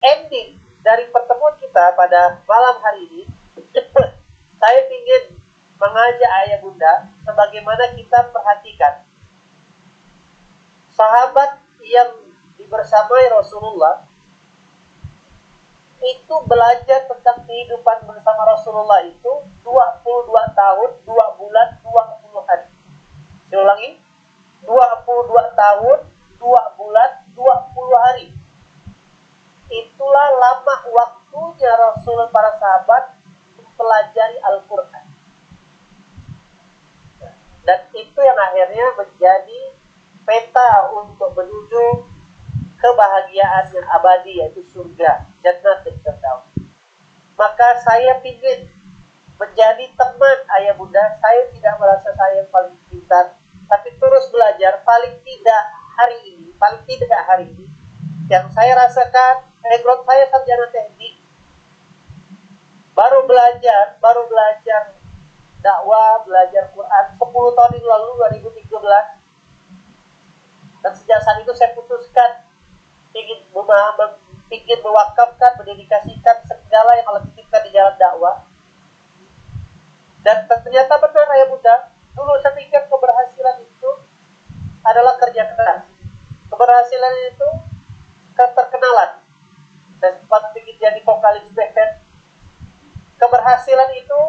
ending dari pertemuan kita pada malam hari ini, saya ingin mengajak ayah bunda, sebagaimana kita perhatikan sahabat yang dibersamai Rasulullah itu belajar tentang kehidupan bersama Rasulullah itu 22 tahun, 2 bulan, 20 hari. Saya ulangi, 22 tahun, 2 bulan, 20 hari. Itulah lama waktunya Rasul para sahabat mempelajari Al-Quran. Dan itu yang akhirnya menjadi peta untuk menuju kebahagiaan yang abadi, yaitu surga, Jannatul Firdaus. Maka saya ingin menjadi teman ayah bunda. Saya tidak merasa saya yang paling pintar, tapi terus belajar. Paling tidak hari ini yang saya rasakan, background saya sarjana teknik, baru belajar dakwah, belajar Quran 10 tahun yang lalu, 2013. Dan sejak saat itu saya putuskan ingin mewakafkan, mendedikasikan segala yang Allah titipkan di jalan dakwah. Dan ternyata benar ayah bunda, dulu saya pikir keberhasilan itu adalah kerja keras. Keberhasilan itu keterkenalan. Saya sempat ingin jadi vokalis band. Keberhasilan itu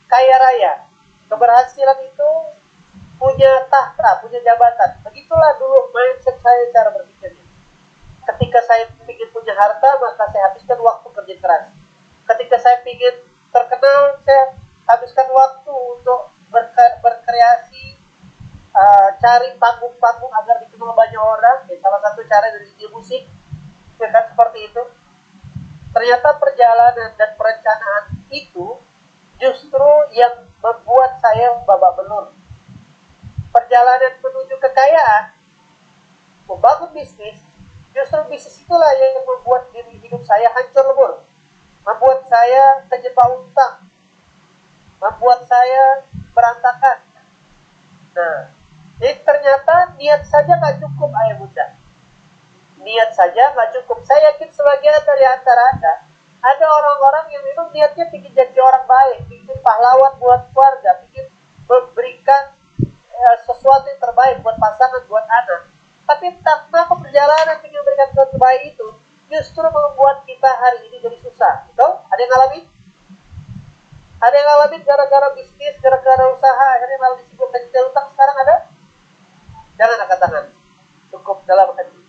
kaya raya. Keberhasilan itu punya tahta, punya jabatan. Begitulah dulu mindset saya, cara berpikirnya. Ketika saya ingin punya harta, maka saya habiskan waktu kerja keras. Ketika saya ingin terkenal, saya habiskan waktu untuk berkreasi, cari panggung-panggung agar dikenal banyak orang. Salah satu cara dari segi musik, ya kan, seperti itu. Ternyata perjalanan dan perencanaan itu justru yang membuat saya babak belur. Perjalanan menuju kekayaan, membangun bisnis, justru bisnis itulah yang membuat diri hidup saya hancur lebur, membuat saya terjebak utang, membuat saya berantakan. Nah, jadi ternyata niat saja nggak cukup ayah bunda. Niat saja nggak cukup. Saya yakin sebagian dari antara Anda ada orang-orang yang memang niatnya ingin jadi orang baik, ingin pahlawan buat keluarga, ingin memberikan sesuatu yang terbaik buat pasangan, buat anak. Tapi kenapa perjalanan ingin memberikan sesuatu terbaik itu justru membuat kita hari ini jadi susah? Gitu? Ada yang ngalamin? Ada yang ngalamin gara-gara bisnis, gara-gara usaha, akhirnya malah disibukkan cicil utang. Sekarang ada? Jangan angkat tangan. Cukup dalam hati.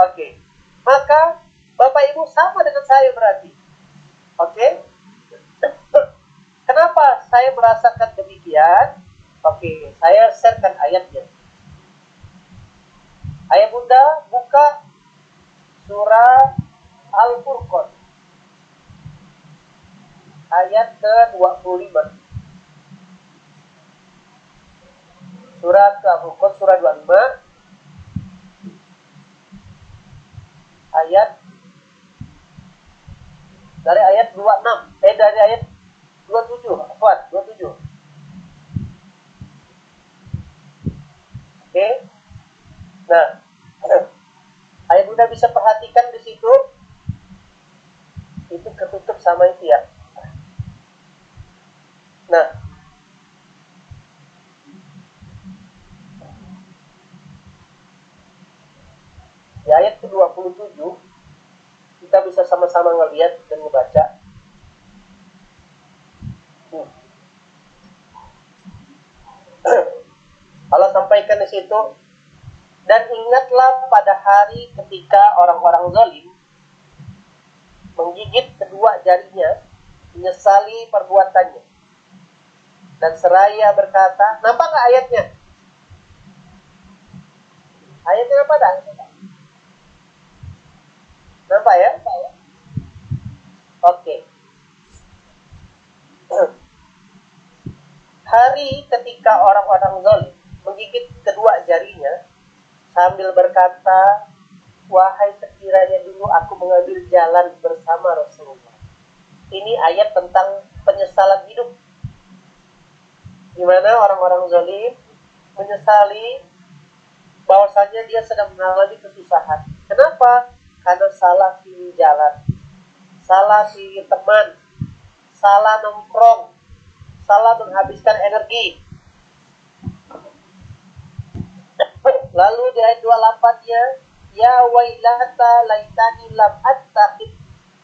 Oke. Maka Bapak Ibu sama dengan saya berarti. Oke. Kenapa saya merasakan demikian? Oke, saya sharekan ayatnya. Ayah bunda buka surah Al-Furqan ayat ke-25. Surah Al-Furqan surah 25 ayat dari ayat 26, dari ayat 27, 27. Oke. Nah, ayah bunda bisa perhatikan di situ, itu ketutup sama itu ya. Nah, di ayat ke-27 kita bisa sama-sama ngelihat dan membaca. Allah sampaikan di situ, dan ingatlah pada hari ketika orang-orang zalim menggigit kedua jarinya, menyesali perbuatannya, dan seraya berkata, nampak nggak ayatnya? Ayatnya apa dah? Nampak ya? Oke. Hari ketika orang-orang zalim menggigit kedua jarinya sambil berkata, wahai sekiranya dulu aku mengambil jalan bersama Rasulullah. Ini ayat tentang penyesalan hidup, di mana orang-orang zalim menyesali bahwasanya dia sedang mengalami kesusahan. Kenapa? karena salah pilih jalan, salah pilih teman, salah nongkrong, salah menghabiskan energi. Lalu di ayat 28-nya, ya wailata laitani lam attakhid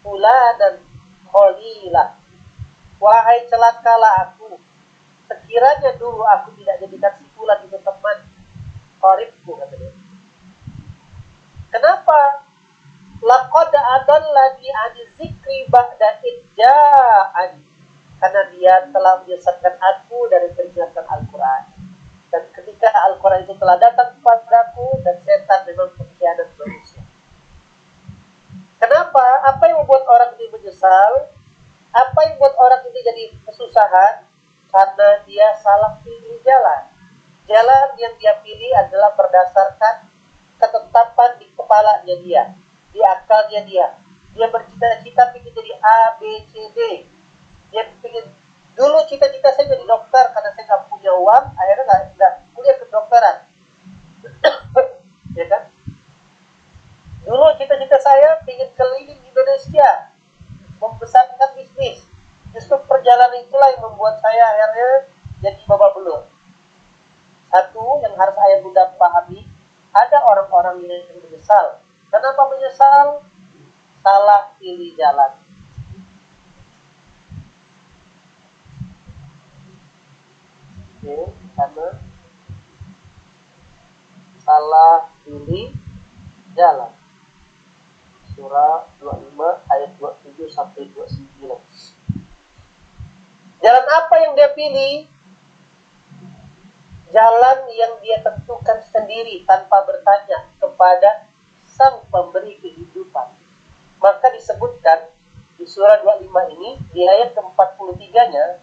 fulanan khalila. Wahai celakalah aku, sekiranya dulu aku tidak jadikan si fulan itu teman qaribku, kata dia. Kenapa? Laqad adallani an zikri ba'da idja'ani. Karena dia telah menyesatkan aku dari peringatan Al-Quran. Dan ketika Al-Quran itu telah datang kepadaku, dan setan memang pengkhianat manusia. Kenapa? Apa yang membuat orang ini menyesal? Apa yang membuat orang ini jadi kesusahan? Karena dia salah pilih jalan. Jalan yang dia pilih adalah berdasarkan ketetapan di kepalanya dia, di akalnya dia. Dia bercita-cita ingin jadi A, B, C, D. Dia ingin, dulu cita-cita saya jadi dokter karena saya nggak punya uang, akhirnya nggak kuliah kedokteran. Ya kan? Dulu cita-cita saya ingin keliling Indonesia, membesarkan bisnis. Justru perjalanan itulah yang membuat saya akhirnya jadi babak belur. Satu yang harus ayah bunda pahami, ada orang-orang yang menyesal. Kenapa menyesal? Salah pilih jalan. Oke, karena salah pilih jalan. Surah 25 ayat 27 sampai 29. Jalan apa yang dia pilih? Jalan yang dia tentukan sendiri tanpa bertanya kepada sang pemberi kehidupan. Maka disebutkan di surah 25 ini, di ayat ke-43-nya,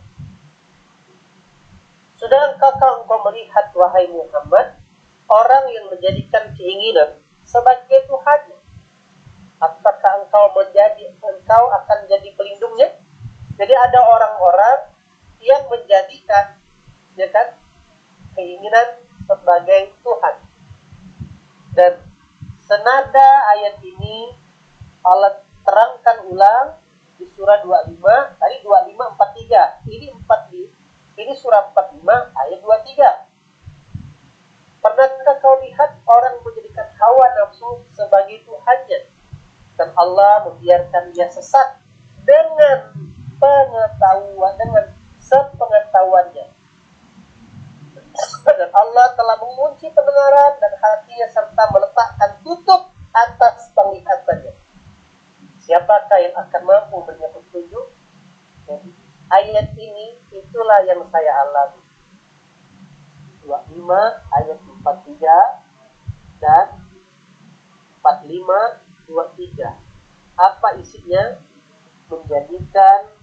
sudah engkau melihat, wahai Muhammad, orang yang menjadikan keinginan sebagai Tuhannya. Apakah engkau akan jadi pelindungnya? Jadi ada orang-orang yang menjadikan, ya kan, keinginan sebagai Tuhan. Dan senada ayat ini Allah terangkan ulang di surah 25, tadi 25 43. Ini surah 45 ayat 23. Pernahkah kau lihat orang menjadikan hawa nafsu sebagai Tuhannya, dan Allah membiarkan dia sesat dengan sepengetahuannya. Dan Allah telah mengunci pendengaran dan hatinya serta meletakkan tutup atas penglihatannya. Siapakah yang akan mampu memberinya petunjuk? Jadi, ayat ini itulah yang saya alami. 25 ayat 43 dan 45 23. Apa isinya? Menjadikan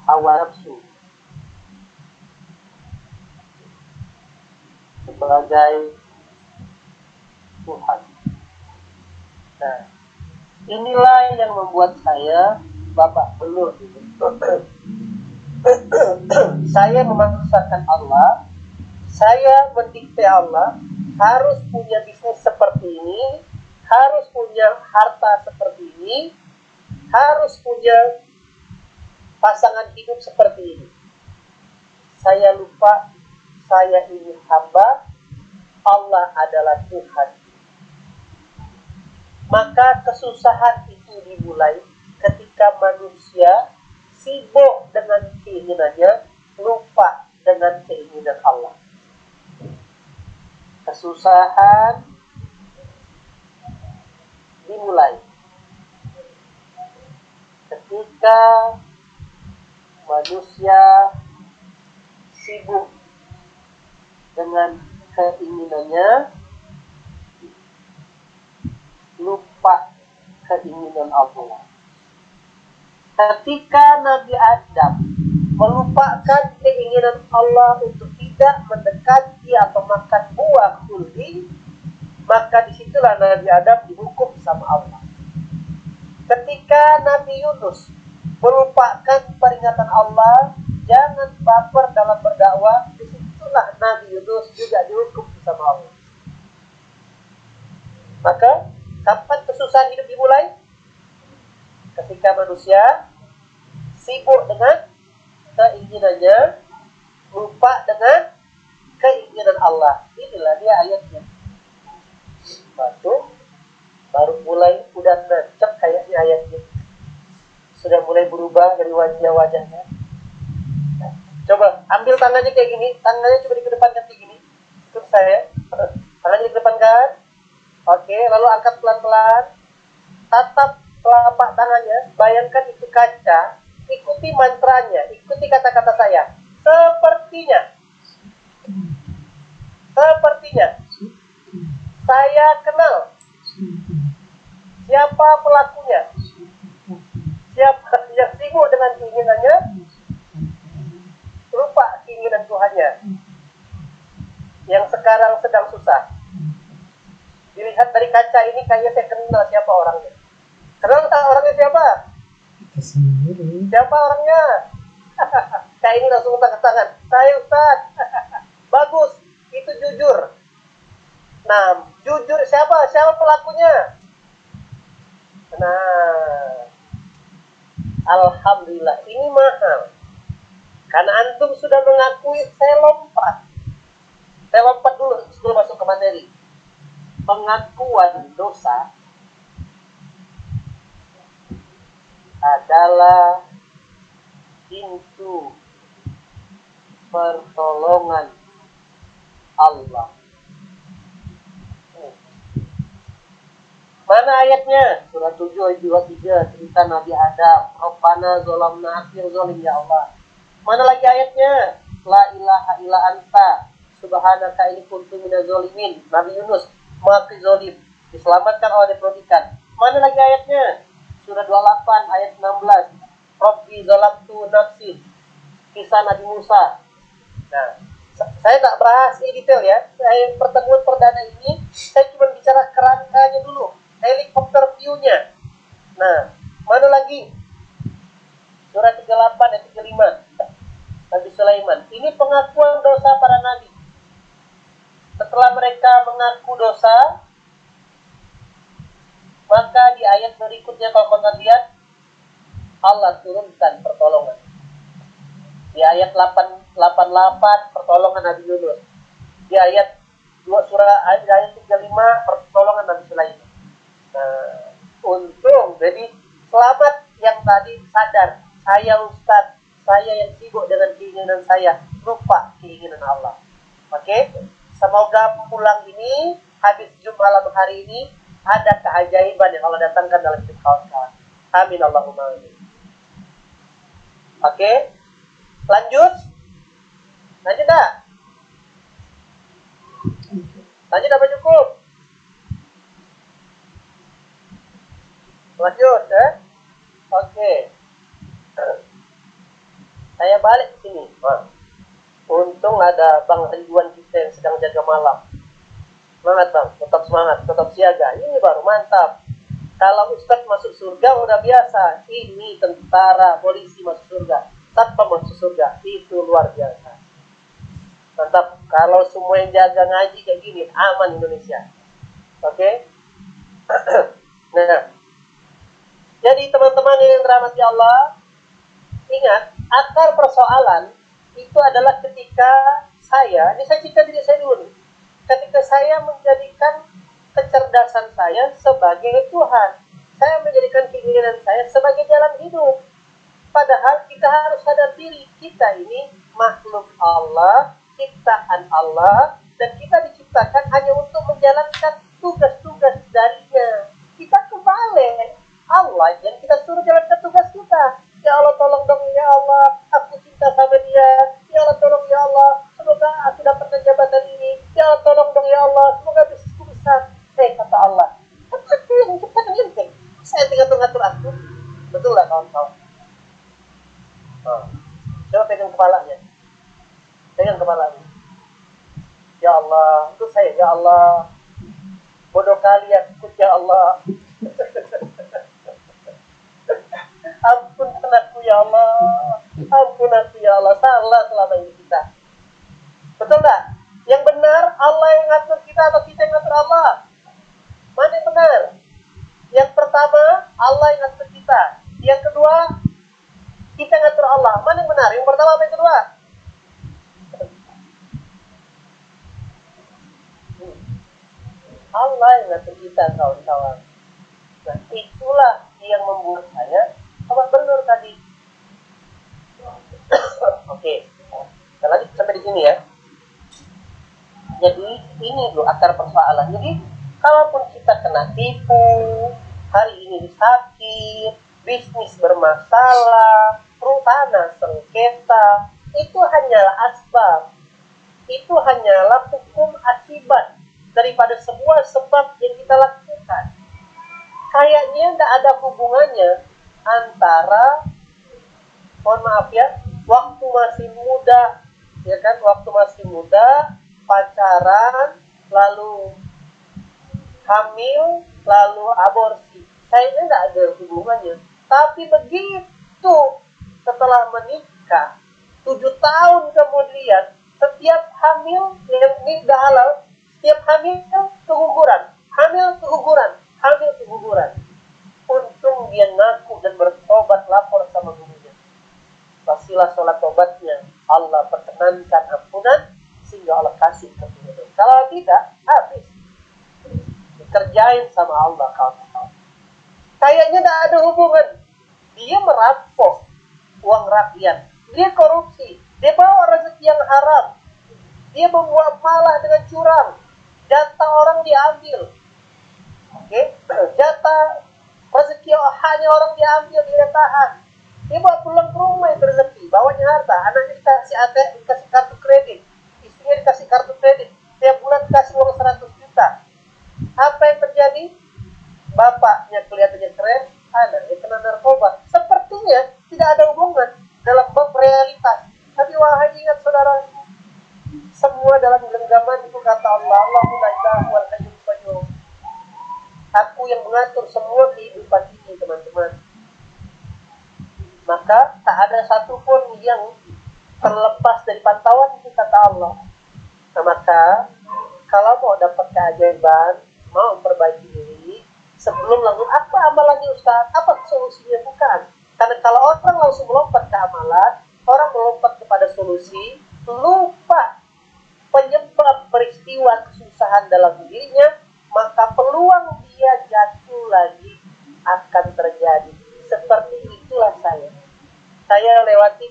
hawa nafsu sebagai Tuhan. Nah, inilah yang membuat saya babak belur. Saya memaksakan Allah, saya mendikte Allah, harus punya bisnis seperti ini, harus punya harta seperti ini, harus punya pasangan hidup seperti ini. Saya lupa, saya ini hamba, Allah adalah Tuhan. Maka kesusahan itu dimulai ketika manusia sibuk dengan keinginannya, lupa dengan keinginan Allah. Kesusahan dimulai ketika manusia sibuk dengan keinginannya, lupa keinginan Allah. Ketika Nabi Adam melupakan keinginan Allah untuk tidak mendekati atau makan buah khuldi, maka disitulah Nabi Adam dihukum sama Allah. Ketika Nabi Yunus melupakan peringatan Allah, jangan baper dalam berdakwah, disitulah Nabi Yunus juga dihukum sama Allah. Maka kapan kesusahan hidup dimulai? Ketika manusia sibuk dengan keinginannya, lupa dengan keinginan Allah. Inilah dia ayatnya. Baru mulai udah nancep kayaknya ayatnya. Sudah mulai berubah dari wajah-wajahnya. Coba ambil tangannya kayak gini, tangannya coba dikedepankan kayak gini. Ikut saya. Tangannya dikedepankan. Oke, lalu angkat pelan-pelan. Tatap telapak tangannya, bayangkan itu kaca. Ikuti mantranya, ikuti kata-kata saya. Sepertinya. Saya kenal. Siapa pelakunya? Siapa yang sibuk dengan keinginannya? Lupa keinginan Tuhannya. Yang sekarang sedang susah. Dilihat dari kaca ini kayaknya saya kenal siapa orangnya. Kenal tak orangnya siapa? Siapa orangnya? Kayak ini langsung angkat tangan. Saya Ustaz. Bagus, itu jujur. Nah, jujur siapa? Siapa pelakunya? Nah, alhamdulillah, ini mahal. Karena antum sudah mengakui, saya lompat. Saya lompat dulu sebelum masuk ke materi. Pengakuan dosa adalah pintu pertolongan Allah. Mana ayatnya? Surah 7 ayat 23, cerita Nabi Adam. Rabbana zolamna akhir zolim ya Allah. Mana lagi ayatnya? La ilaha illa anta subhanaka inni kuntu minaz zalimin. Nabi Yunus, maaf zolim, diselamatkan Allah diperhatikan. Mana lagi ayatnya? Surah 28 ayat 16. Rabbi zalamtu nafsi. Kisah Nabi Musa. Nah, saya tak bahas ini detail ya. Saya pertemuan perdana ini saya cuma bicara kerangkanya dulu, helikopter view-nya. Nah, mana lagi? Surah 38 ayat 35. Nabi Sulaiman. Ini pengakuan dosa para nabi. Setelah mereka mengaku dosa, maka di ayat berikutnya kalau kalian lihat, Allah turunkan pertolongan. Di ayat 88 pertolongan Nabi Yunus. Di ayat 2 surah ayat 35 pertolongan Nabi Sulaiman. Nah, untung. Jadi selamat yang tadi sadar, saya Ustaz, saya yang sibuk dengan keinginan saya, lupa keinginan Allah. Oke? Semoga pulang ini, habis Jumat malam hari ini, ada keajaiban yang Allah datangkan dalam hidup kawan-kawan. Amin Allahumma amin. Oke? Lanjut? Lanjut tak? Lanjut apa cukup? Lanjut, Oke. Saya balik ke sini. Untung ada Bang Ridwan kita yang sedang jaga malam. Semangat Bang, tetap semangat, tetap siaga. Ini baru mantap. Kalau Ustadz masuk surga udah biasa. Ini tentara, polisi masuk surga, satpam masuk surga. Itu luar biasa. Mantap. Kalau semua yang jaga ngaji kayak gini, aman Indonesia. Oke? Nah, jadi teman-teman yang dirahmati Allah, ingat, akar persoalan itu adalah ketika saya, ini saya cerita diri saya dulu nih, ketika saya menjadikan kecerdasan saya sebagai Tuhan, saya menjadikan keinginan saya sebagai jalan hidup. Padahal kita harus sadar diri, kita ini makhluk Allah, ciptaan Allah, dan kita diciptakan hanya untuk menjalankan tugas-tugas darinya. Kita kebalik, Allah yang kita suruh jalankan tugas kita. Ya Allah tolong dong ya Allah, aku cinta sama dia. Ya Allah tolong ya Allah, semoga aku dapatkan jabatan ini. Ya Allah tolong dong ya Allah, semoga bisnisku besar. Kata Allah, kan aku yang menciptakan linteng, saya tinggal mengatur aku. Betul lah kawan-kawan? Coba pegang kepalanya. Pegang kepalanya. Ya Allah, itu saya ya Allah. Bodoh kali ya, ikut ya Allah. Ampunkan aku ya Allah. Ampun aku ya Allah. Salah selama ini kita. Betul tak? Yang benar Allah yang ngatur kita atau kita yang ngatur Allah? Mana benar. Yang pertama, Allah yang ngatur kita. Yang kedua, kita ngatur Allah. Mana yang benar? Yang pertama apa yang kedua? Allah yang ngatur kita, kawan-kawan. Nah, itulah yang membuat saya apa benar tadi. Oke, kita lanjut sampai di sini ya. Jadi ini loh akar persoalan. Jadi kalaupun kita kena tipu, hari ini sakit, bisnis bermasalah, tanah sengketa, itu hanyalah asbab. Itu hanyalah hukum akibat daripada sebuah sebab yang kita lakukan. Kayaknya tidak ada hubungannya antara, mohon maaf ya, waktu masih muda, ya kan, waktu masih muda, pacaran, lalu hamil, lalu aborsi. Kayaknya tidak ada hubungannya. Tapi begitu setelah menikah, 7 tahun kemudian, setiap hamil, ini tidak halal, setiap hamil keguguran, hamil keguguran. Untung dia ngaku dan bertobat, lapor sama gurunya. Pastilah sholat tobatnya, Allah perkenankan ampunan, sehingga Allah kasih keturunan. Kalau tidak, habis. Dikerjain sama Allah, kawan-kawan. Kayaknya tidak ada hubungan. Dia merampok uang rakyat, dia korupsi, dia bawa rezeki yang haram, dia membuat malah dengan curang, jatah orang diambil, jatah rezeki hanya orang diambil, dia tahan, dia bawa pulang ke rumah yang rezeki, bawanya harta, anaknya dikasih ATM, dikasih kartu kredit, istrinya dikasih kartu kredit, tiap bulan dikasih uang 100 juta. Apa yang terjadi? Bapaknya kelihatannya keren, anaknya kena narkoba. Sepertinya tidak ada hubungan dalam bab realitas. Tapi wahai ingat saudara, semua dalam genggaman itu kata Allah, Allahu la ilaha wal hayyul qayyum. Aku yang mengatur semua kehidupan ini, teman-teman. Maka tak ada satupun yang terlepas dari pantauan itu kata Allah. Nah, maka kalau mau dapat keajaiban, mau memperbaiki diri, sebelum langsung apa amalannya Ustaz? Apa solusinya? Bukan. Karena kalau orang langsung melompat ke amalan, orang melompat kepada solusi, lupa penyebab peristiwa kesusahan dalam dirinya, maka peluang dia jatuh lagi akan terjadi. Seperti itulah saya. Saya lewati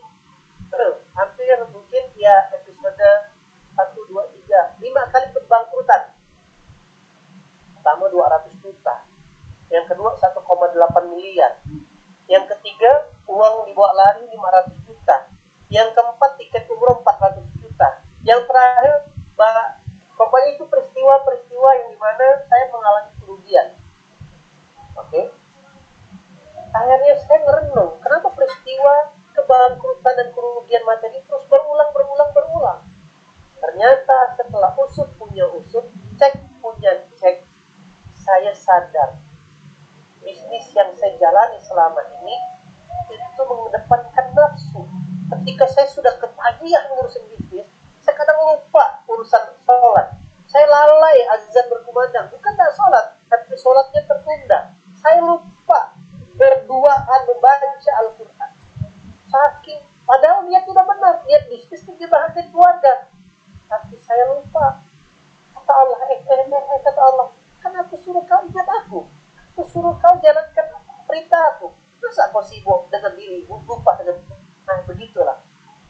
hampir mungkin ya episode 1, 2, 3, 5 kali kebangkrutan. Pertama 200 juta. Yang kedua 1,8 miliar. Yang ketiga uang dibawa lari 500 juta. Yang keempat tiket umroh 400 juta. Yang terakhir pokoknya itu peristiwa-peristiwa yang dimana saya mengalami kerugian. Oke. Akhirnya saya merenung, kenapa peristiwa kebangkrutan dan kerugian materi terus berulang. Ternyata setelah usut punya usut, cek punya cek, saya sadar bisnis yang saya jalani selama ini itu mengedepankan nafsu. Ketika saya sudah ketagihan ngurusin bisnis, saya kadang lupa urusan sholat. Saya lalai azan berkumandang, bukan tak sholat, tapi sholatnya tertunda. Saya lupa berduaan membaca Al-Quran. Saking, padahal niat sudah benar, niat bisnis itu bahagia keluarga. Tapi saya lupa. Kata Allah, kata Allah, kan aku suruh kau ingat aku. Aku suruh kau jalankan perintah aku. Masa kau sibuk dengan dirimu, lupa dengan itu. Nah, begitulah.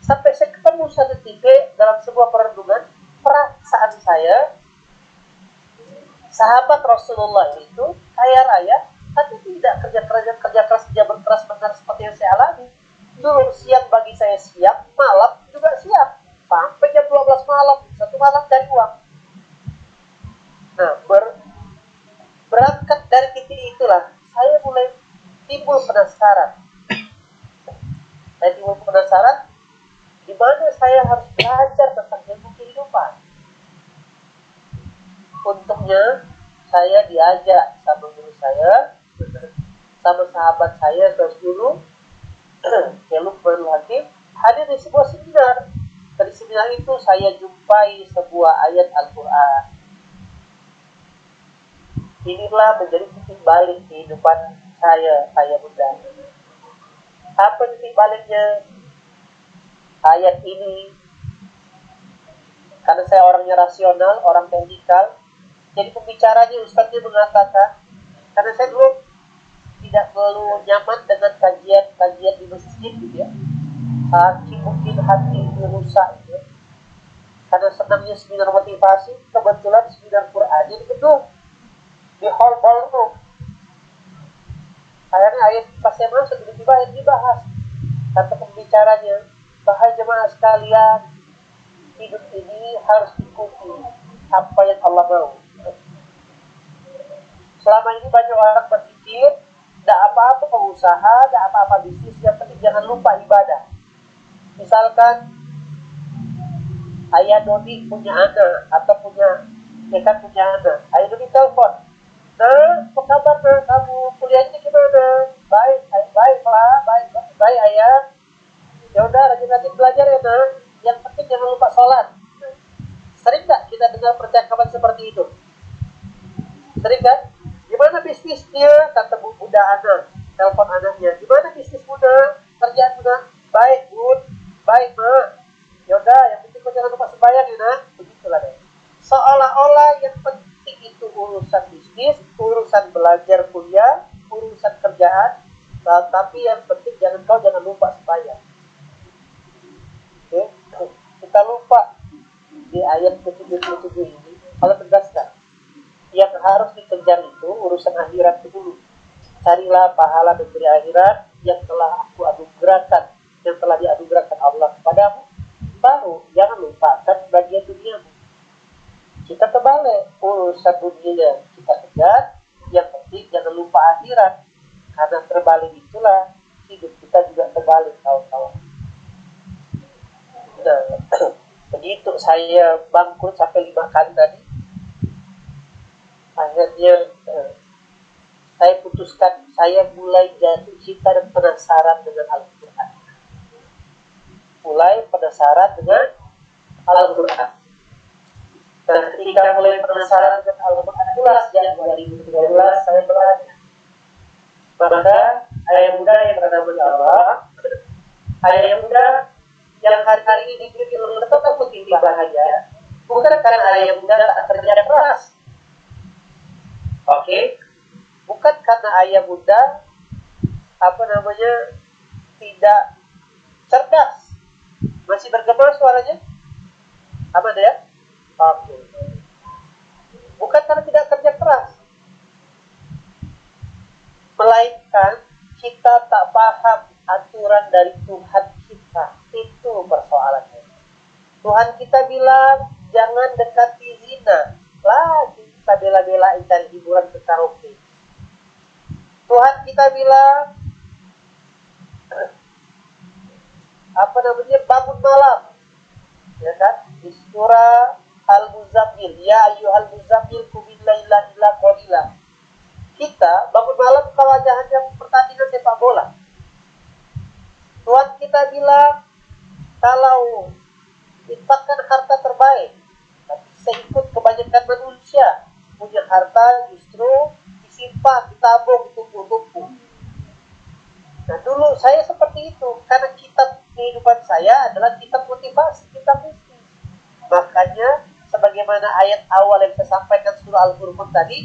Sampai saya ketemu satu titik dalam sebuah perenungan, perasaan saya, sahabat Rasulullah itu kaya raya, tapi tidak kerja keras, kerja berkeras benar seperti yang saya alami. Dulu siang bagi saya siap, malam juga siap. Sampai jam 12 malam, satu malam dari uang. Nah, berangkat dari titik itulah, saya mulai timbul penasaran. Di mana saya harus belajar tentang ilmu kehidupan. Untungnya, saya diajak sama guru saya, sama sahabat saya dulu, yang Lukmanul Hakim, hadir di sebuah seminar. Dari seminar itu saya jumpai sebuah ayat Al-Quran. Inilah menjadi titik balik kehidupan saya, ayah bunda. Apa titik baliknya? Ayat ini, karena saya orangnya rasional, orang teknikal, jadi pembicaranya ustadznya mengatakan, karena saya dulu tidak terlalu nyaman dengan kajian di masjid gitu ya, saking mungkin hati rusak gitu ya. Karena senangnya seminar motivasi, kebetulan seminar Qurannya di gedung, di hall ballroom. Akhirnya ayat pas saya masuk tiba-tiba ayat dibahas. Kata pembicaranya, bahai jemaah sekalian, hidup ini harus ikuti apa yang Allah mau. Selama ini banyak orang berpikir, tidak apa-apa pengusaha, tidak apa-apa bisnis, yang penting jangan lupa ibadah. Misalkan ayah Dodi punya anak atau punya anak, ayah Dodi telepon, nah, apa kabar nah, kamu kuliahnya gimana? Baik, baik lah, baik ayah. Ya udah rajin-rajin belajar ya nah. Yang penting jangan lupa sholat. Sering nggak kita dengar percakapan seperti itu? Sering kan? Gimana bisnisnya? Kata Bunda Ana, telepon anaknya. Gimana bisnis Bunda? Kerjaan Bunda? Baik Bun, baik Ma. Yaudah, yang penting kau jangan lupa sembahyang ya nak. Begitulah deh. Seolah-olah yang penting itu urusan bisnis, urusan belajar kuliah, urusan kerjaan. Tapi yang penting jangan lupa sembahyang. Oke, kita lupa di ayat ke-77 ini. Kalau tegaskan, yang harus dikejar itu urusan akhirat dulu. Carilah pahala negeri akhirat yang telah aku anugerahkan, yang telah dianugerahkan Allah kepadamu. Baru jangan lupakan bagian duniamu. Kita terbalik, urusan dunia kita kejar, yang penting jangan lupa akhirat. Karena terbalik itulah hidup kita juga terbalik, kawan-kawan. Nah, begitu saya bangkrut sampai 5 kali tadi. Akhirnya saya putuskan, saya mulai jatuh cinta dan penasaran dengan Al-Quran. Mulai penasaran dengan Al-Quran. Dan ketika mulai penasaran dengan Al-Quran, itulah sejak 2013 saya belajar. Maka ayah muda yang bernama Allah, ayah muda yang hari-hari ini dipilih tetap putih bahagia, bukan karena ayah muda tak kerja keras. Oke, bukan karena ayah muda tidak cerdas. Masih bergema suaranya? Aman ya? Oke. Bukan karena tidak kerja keras, melainkan kita tak paham aturan dari Tuhan kita. Itu persoalannya. Tuhan kita bilang jangan dekati zina, lagi kita bela-belain cari hiburan ke karaoke. Tuhan kita bilang bangun malam, ya kan? Di surah Al-Muzammil, ya ayyuhal muzammil qumil laila illa qalila. Kita bangun malam kewajahannya pertandingan sepak bola. Tuhan kita bilang kalau infakkan harta terbaik, tapi saya ikut kebanyakan manusia punya harta justru disimpan, ditabung, ditumpuk-tumpuk. Nah dulu saya seperti itu, karena kitab kehidupan saya adalah kitab motivasi, kitab bisnis. Makanya sebagaimana ayat awal yang saya sampaikan surah Al-Furqan tadi,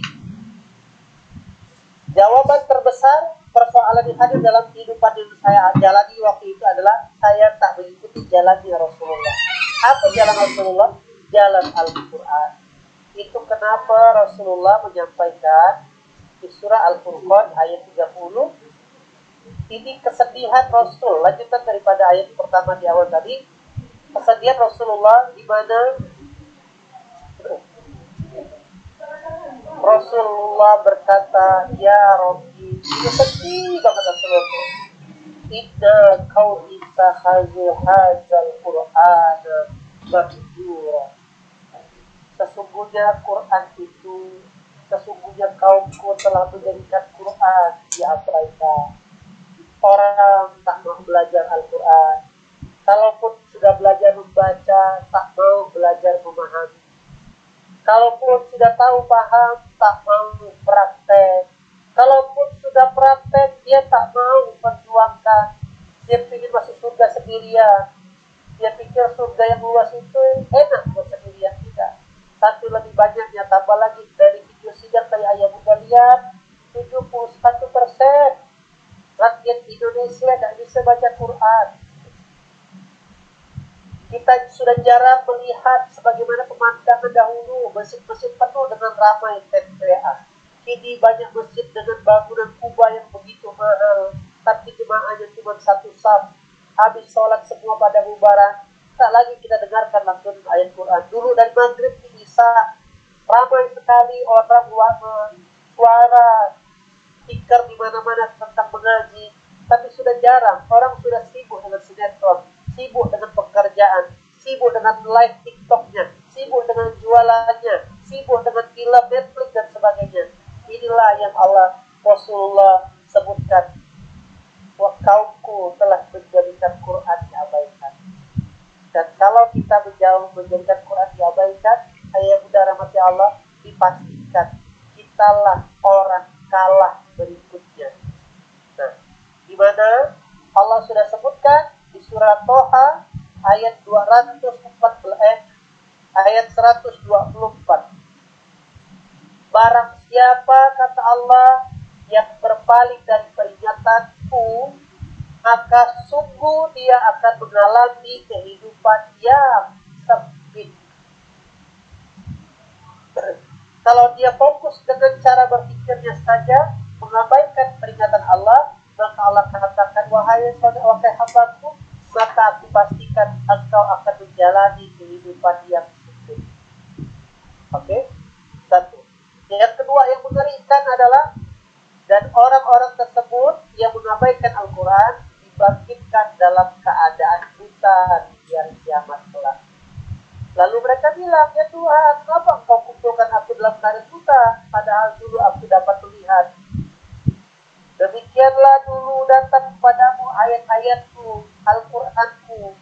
jawaban terbesar persoalan yang hadir dalam kehidupan yang saya jalani waktu itu adalah saya tak mengikuti jalannya Rasulullah. Apa jalan Rasulullah? Jalan Al-Quran. Itu kenapa Rasulullah menyampaikan di surah Al-Furqan ayat 30, ini kesedihan Rasul, lanjutan daripada ayat pertama di awal tadi. Kesedihan Rasulullah di mana Rasulullah berkata, ya Rabbi, itu sedih banget Rasulullah. Inna qaumi takhadhu hadzal Qur'ana mahjura. Sesungguhnya kaumku telah menjadikan Quran diabaikan. Orang tak mau belajar Al-Quran. Kalaupun sudah belajar membaca, tak mau belajar memahami. Kalaupun sudah tahu paham, tak mau praktek. Kalaupun sudah praktek, dia tak mau perjuangkan. Dia ingin masuk surga sendirian. Dia pikir surga yang luas itu enak buat sendirian, tidak. Satu lebih banyaknya, tambah lagi dari video sidang dari ayah bunda lihat, 71% rakyat Indonesia tidak bisa baca Quran. Kita sudah jarang melihat sebagaimana pemandangan dahulu, masjid-masjid penuh dengan ramai TPA. Kini banyak masjid dengan bangunan kubah yang begitu mahal, tapi jemaahnya cuma satu saf. Habis sholat semua pada bubaran, tak lagi kita dengarkan langsung ayat Quran. Dulu dari maghrib ke isya, ramai sekali orang suara tikar di mana-mana tentang mengaji, tapi sudah jarang. Orang sudah sibuk dengan sinetron, sibuk dengan pekerjaan, sibuk dengan live TikToknya, sibuk dengan jualannya, sibuk dengan film Netflix dan sebagainya. Inilah yang Allah Rasulullah sebutkan, wa kaumku telah menjadikan Quran diabaikan. Dan kalau kita menjadikan Quran diabaikan, ayah bunda rahmati Allah, dipastikan kitalah orang kalah berikutnya. Nah, di mana Allah sudah sebutkan di surat Toha ayat 124. Barang siapa, kata Allah, yang berpaling dari peringatanku, maka sungguh dia akan mengalami kehidupan yang sempit. Kalau dia fokus dengan cara berpikirnya saja, mengabaikan peringatan Allah, maka Allah katakan, wahai hambaku, maka aku pastikan engkau akan menjalani kehidupan yang sempit. Oke? Satu. Yang kedua yang mengerikan adalah, dan orang-orang tersebut yang mengabaikan Al-Quran dibangkitkan dalam keadaan buta di hari kiamat kelak. Lalu mereka bilang, ya Tuhan, kenapa engkau kumpulkan aku dalam keadaan buta, padahal dulu aku dapat melihat. Demikianlah dulu datang kepadamu ayat-ayatku, Al-Quranku,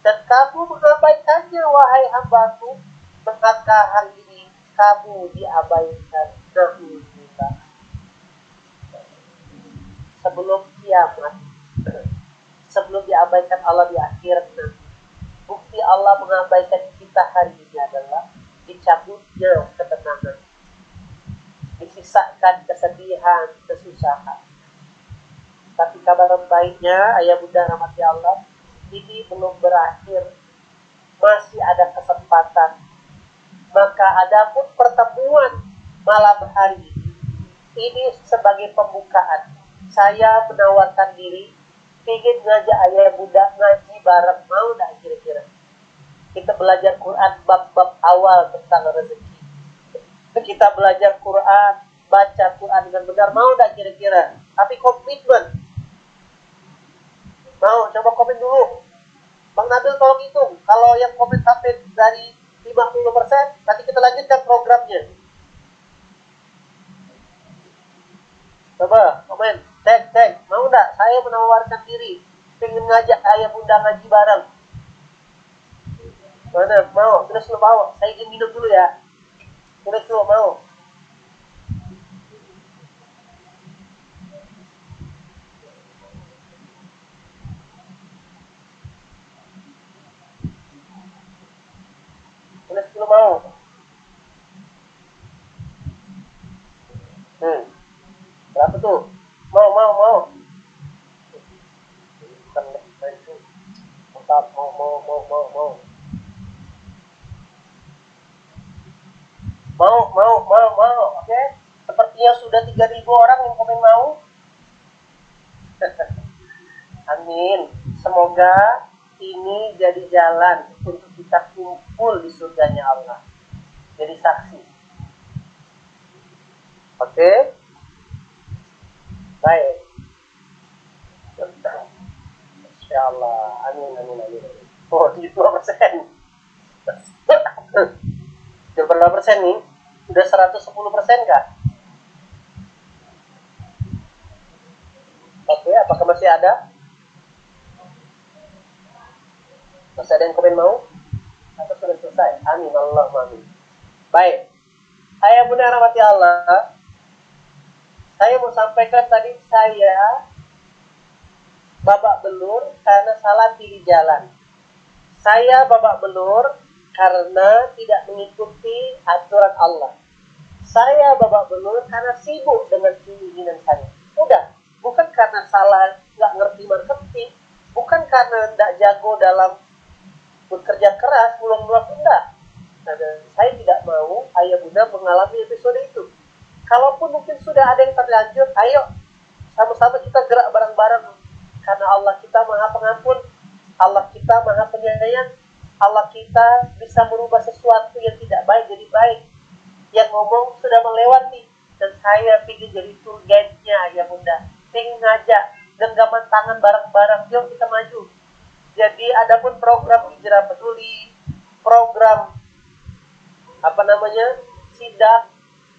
dan kamu mengabaikannya, wahai hambaku, maka hari ini kamu diabaikan. Alhamdulillah. Sebelum kiamat, sebelum diabaikan Allah di akhirat nanti, bukti Allah mengabaikan kita hari ini adalah dicabutnya ketenangan, disisakan kesedihan, kesusahan. Tapi kabar baiknya, ayah bunda rahmati Allah, ini belum berakhir, masih ada kesempatan. Maka adapun pertemuan malam hari ini sebagai pembukaan, saya menawarkan diri, ingin ngajak ayah bunda ngaji bareng, mau gak kira-kira? Kita belajar Quran bab-bab awal tentang rezeki. Kita belajar Quran, baca Quran dengan benar, mau gak kira-kira? Tapi komitmen. Mau? Coba komen dulu. Bang Nabil tolong hitung. Kalau yang komen sampai dari 50%, nanti kita lanjutkan programnya. Coba komen, cek, mau enggak? Saya menawarkan diri, pengen ngajak ayah bunda ngaji bareng. Mana? Mau? Terus lu mau? Saya izin minum dulu ya. Terus lu mau? Terus lu mau? Berapa tuh? Mau. Mau. Oke? Sepertinya sudah 3.000 orang yang komen mau. Amin. Semoga ini jadi jalan untuk kita kumpul di surganya Allah. Jadi saksi. Oke? Baik. Insyaallah. Amin. Oh, 72%. Berapa persen nih? Udah 110% kah? Oke, apakah masih ada? Masih ada yang komen mau? Atau sudah selesai? Amin, Allahumma amin. Baik, ayah bunda rahmati Allah, saya mau sampaikan tadi saya babak belur karena salah pilih jalan. Saya babak belur karena tidak mengikuti aturan Allah. Saya babak belur karena sibuk dengan keinginan saya. Udah, bukan karena salah, nggak ngerti marketing, bukan karena nggak jago dalam bekerja keras, ngulang-ngulang, enggak. Nah, saya tidak mau ayah bunda mengalami episode itu. Kalaupun mungkin sudah ada yang terlanjur, ayo sama-sama kita gerak bareng-bareng. Karena Allah kita maha pengampun, Allah kita maha penyayang, Allah kita bisa merubah sesuatu yang tidak baik jadi baik. Yang ngomong sudah melewati, dan saya ingin jadi tour guide-nya ya bunda. Ingin ngajak, genggaman tangan bareng-bareng, yuk kita maju. Jadi adapun program Hijrah Peduli, program sidak,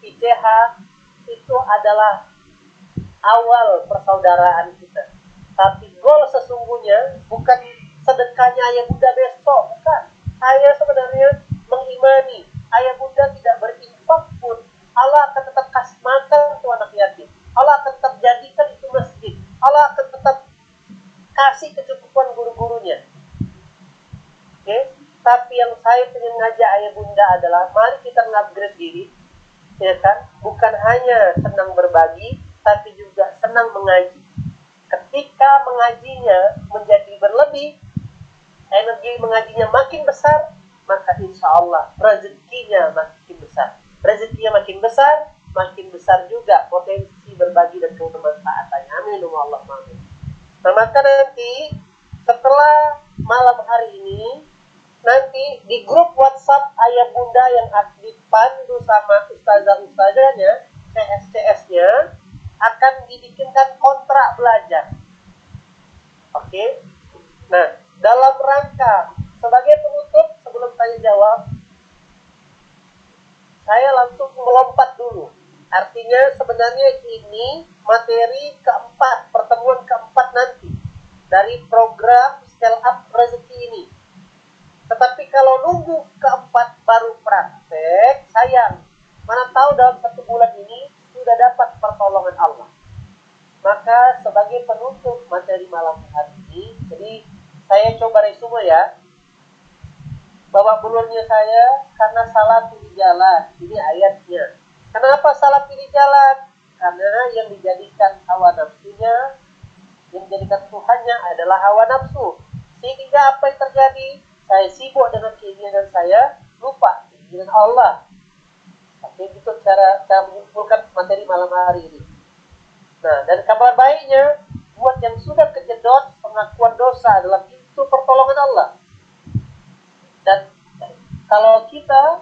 ICH, itu adalah awal persaudaraan kita. Tapi goal sesungguhnya bukan sedekahnya ayah bunda besok, bukan. Saya sebenarnya mengimani ayah bunda tidak berinfak pun, Allah akan tetap kasih makan untuk anak yatim. Allah akan tetap jadikan itu masjid. Allah akan tetap kasih kecukupan guru-gurunya. Oke? Tapi yang saya ingin ngajak ayah bunda adalah mari kita ngupgrade diri, ya kan? Bukan hanya senang berbagi, tapi juga senang mengaji. Ketika mengajinya menjadi berlebih, energi mengajinya makin besar, maka insya Allah rezekinya makin besar. Rezekinya makin besar juga potensi berbagi dan kebermanfaatannya. Amin Allah amin. Nah, maka nanti setelah malam hari ini, nanti di grup WhatsApp ayah bunda yang dipandu sama ustazah-ustazahnya, CS-CS-nya, akan dibikinkan kontrak belajar. Oke? Nah, dalam rangka sebagai penutup sebelum tanya jawab, saya langsung melompat dulu. Artinya sebenarnya ini materi keempat, pertemuan keempat nanti dari program Scale Up Rezeki ini. Tetapi kalau nunggu keempat baru praktek, sayang. Mana tahu dalam 1 bulan ini sudah dapat pertolongan Allah. Maka sebagai penutup materi malam hari ini, jadi saya coba resume ya. Babak belurnya saya karena salah pilih jalan. Ini ayatnya. Kenapa salah pilih jalan? Karena yang dijadikan hawa nafsunya, yang dijadikan Tuhannya adalah hawa nafsu. Sehingga apa yang terjadi? Saya sibuk dengan keinginan saya, lupa keinginan Allah. Oke, itu cara menyimpulkan materi malam hari ini. Nah, dan kabar baiknya, buat yang sudah kejedot, pengakuan dosa adalah pintu pertolongan Allah. Dan kalau kita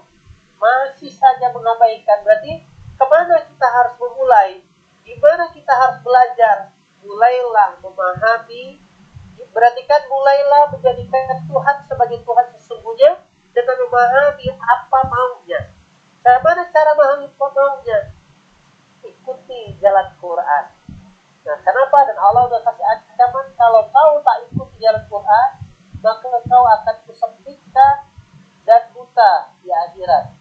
masih saja mengabaikan, berarti kemana kita harus memulai? Gimana kita harus belajar? Mulailah memahami, berarti kan mulailah menjadikan Tuhan sebagai Tuhan sesungguhnya dengan memahami apa maunya. Bagaimana cara memahami maunya? Ikuti jalan Quran. Nah, kenapa? Dan Allah sudah kasih ancaman, kalau kau tak ikuti jalan Quran, maka kau akan kusempitkan dan buta di akhirat.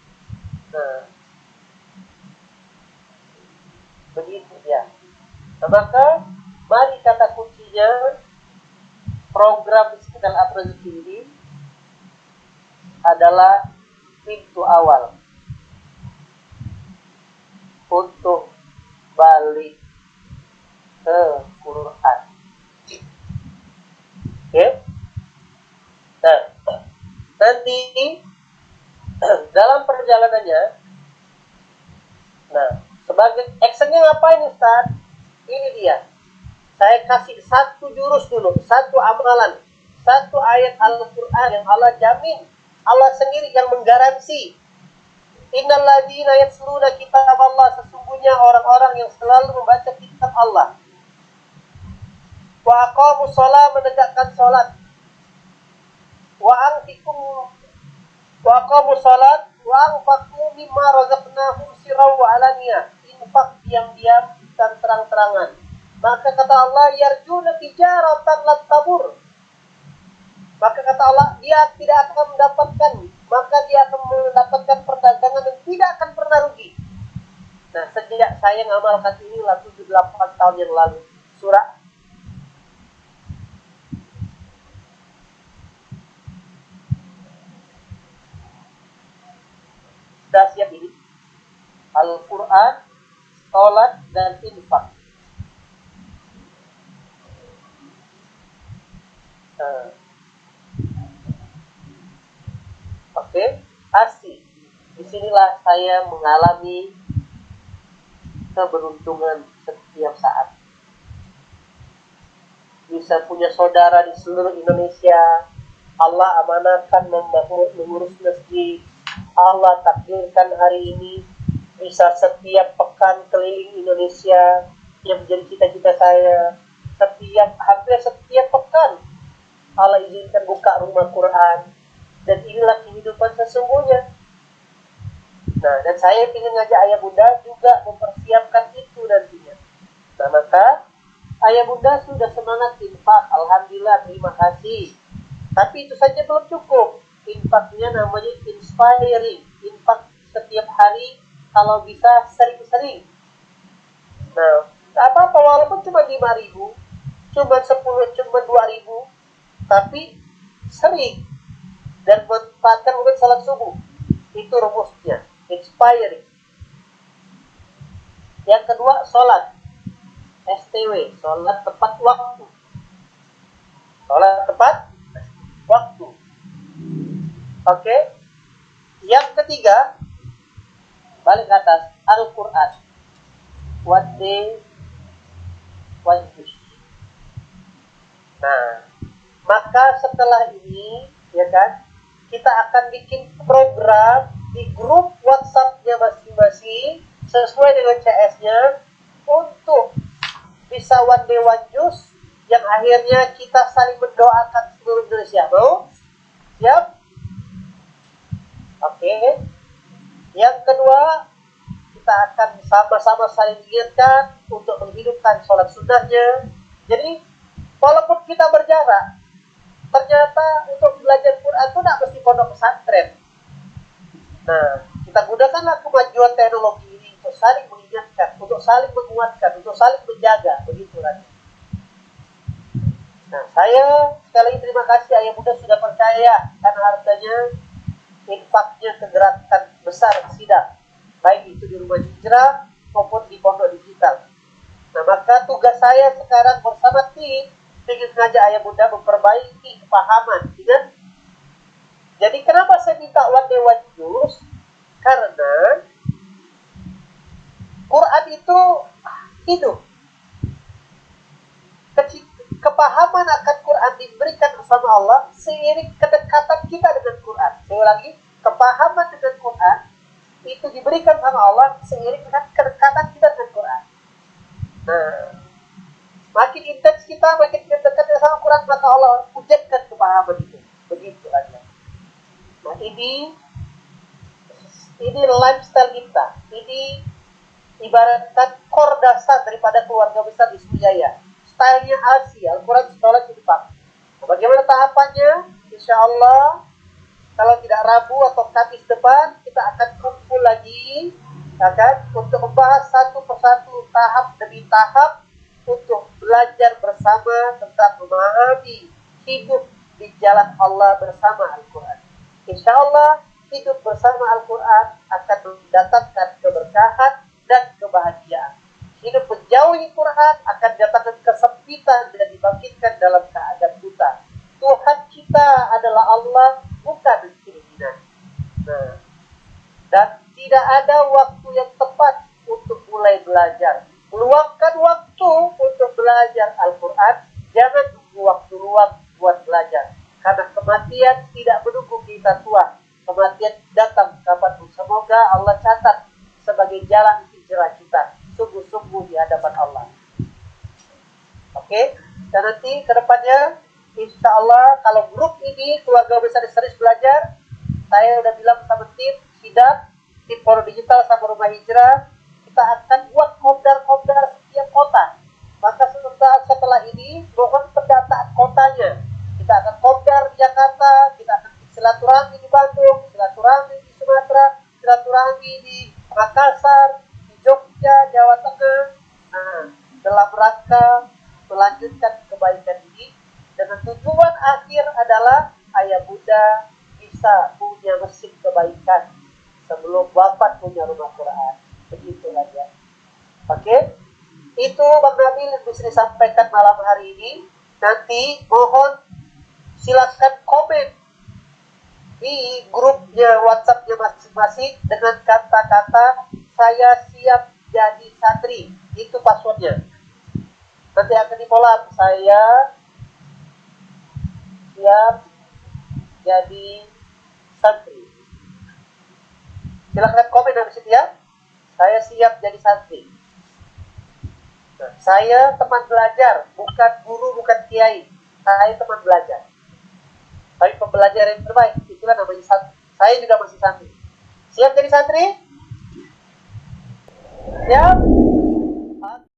Nah, begitu ya. Nah, maka mari kata kuncinya program Scale Up Rezeki ini adalah pintu awal untuk balik ke Quran. Oke? Nah, nanti dalam perjalanannya, nah, sebagai actionnya ngapain Ustaz? Ini dia. Saya kasih satu jurus dulu, satu amalan, satu ayat Al-Quran yang Allah jamin, Allah sendiri yang menggaransi. Innal ladzina yatluna kitab Allah, sesungguhnya orang-orang yang selalu membaca kitab Allah. Wa aqamus shalah, menegakkan salat. Wa aqamus salat wa anfaqu mimma razaqnahum sirran wa alaniyah, infak diam-diam dan terang-terangan. Maka kata Allah, yarjuna tijaratan lan tabur, Maka kata Allah, dia tidak akan mendapatkan, maka dia akan mendapatkan perdagangan yang tidak akan pernah rugi. Nah, sejak saya ngamalkan inilah 7-8 tahun yang lalu, surah dahsyat ini, Al-Quran, sholat, dan infak. Oke, asli. Disinilah saya mengalami keberuntungan setiap saat. Bisa punya saudara di seluruh Indonesia. Allah amanahkan mengurus masjid. Allah takdirkan hari ini bisa setiap pekan keliling Indonesia yang menjadi cita-cita saya. Hampir setiap pekan Allah izinkan buka rumah Quran. Dan inilah kehidupan sesungguhnya. Nah, dan saya ingin ngajak ayah bunda juga mempersiapkan itu nantinya. Nah, maka ayah bunda sudah semangat infak. Alhamdulillah, terima kasih. Tapi itu saja belum cukup. Infaknya namanya inspiring. Infak setiap hari, kalau bisa sering-sering. Nah, apa-apa walaupun cuma 5.000, cuma 10, cuma 2.000, tapi sering. Dan manfaatkan untuk salat subuh. Itu rumusnya, inspiring. Yang kedua, sholat STW, sholat tepat waktu. Sholat tepat waktu. Oke. Yang ketiga, balik ke atas, Al-Quran. One day, one juice. Nah, maka setelah ini, ya kan, kita akan bikin program di grup WhatsApp-nya masing-masing sesuai dengan CS-nya untuk bisa one day one juice yang akhirnya kita saling mendoakan seluruh Indonesia. Mau? Siap? Oke. Yang kedua, kita akan sama-sama saling mengingatkan untuk menghidupkan sholat sunnahnya. Jadi, walaupun kita berjarak, ternyata untuk belajar Quran itu tidak mesti pondok pesantren. Nah, kita gunakanlah kemajuan teknologi ini untuk saling mengingatkan, untuk saling menguatkan, untuk saling menjaga, begitulah. Nah, saya sekali lagi terima kasih ayah bunda sudah percaya karena hartanya infaknya ke gerakan besar sidang, baik itu di rumah hijrah maupun di pondok digital. Nah, maka tugas saya sekarang bersama tim ingin ngajak ayah bunda memperbaiki kepahaman, kan? Jadi kenapa saya minta one day one juice? Karena Quran itu hidup. Kepahaman akan Quran diberikan sama Allah seiring kedekatan kita dengan Quran. Saya ulangi, kepahaman dengan Quran itu diberikan sama Allah seiring dengan kedekatan kita dengan Quran. Nah, makin intens kita, makin dekat sama Quran, maka Allah wujudkan kepahaman itu. Begitu aja. Nah, ini lifestyle kita. Ini ibaratkan core dasar daripada keluarga besar Ismijaya. Stylenya Asia, Al-Quran sholat infak. Nah, bagaimana tahapannya? Insya Allah, kalau tidak Rabu atau Kamis depan, kita akan kumpul lagi, untuk membahas satu persatu, tahap demi tahap, untuk belajar bersama tentang memahami hidup di jalan Allah bersama Al-Quran. Insya Allah, hidup bersama Al-Quran akan mendatangkan keberkahan dan kebahagiaan. Hidup menjauhi Quran akan datangkan kesempitan dan dibangkitkan dalam keadaan buta. Tuhan kita adalah Allah, bukan keinginan. Nah, dan tidak ada waktu yang tepat untuk mulai belajar. Luangkan waktu untuk belajar Al-Quran. Jangan tunggu waktu luang buat belajar. Karena kematian tidak menunggu kita tua. Kematian datang kapanpun. Semoga Allah catat sebagai jalan hijrah kita. Sungguh-sungguh di hadapan Allah. Oke? Dan nanti ke depannya, insya Allah, kalau grup ini, keluarga besar serius belajar, saya udah bilang sama tim Sidang, tim Pondok Digital sama Rumah Hijrah, kita akan buat kopdar-kopdar setiap kota. Maka setelah ini, mohon pendataan kotanya. Kita akan kopdar Jakarta, kita akan silaturahmi di Bandung, silaturahmi di Sumatera, silaturahmi di Makassar, di Jogja, Jawa Tengah. Nah, dalam rangka melanjutkan kebaikan ini dengan tujuan akhir adalah ayah bunda bisa punya mesin kebaikan sebelum wafat punya rumah Quran. Begitulah ya. Oke, itu Bang Nabil yang bisa disampaikan malam hari ini. Nanti mohon silakan komen di grupnya WhatsAppnya masing-masing dengan kata-kata saya siap jadi santri. Itu passwordnya. Nanti akan dikolab, saya siap jadi santri. Silakan komen dari situ ya. Saya siap jadi santri. Nah, saya teman belajar, bukan guru, bukan kiai. Saya teman belajar. Tapi pembelajar yang terbaik, itulah namanya santri. Saya juga masih santri. Siap jadi santri? Siap?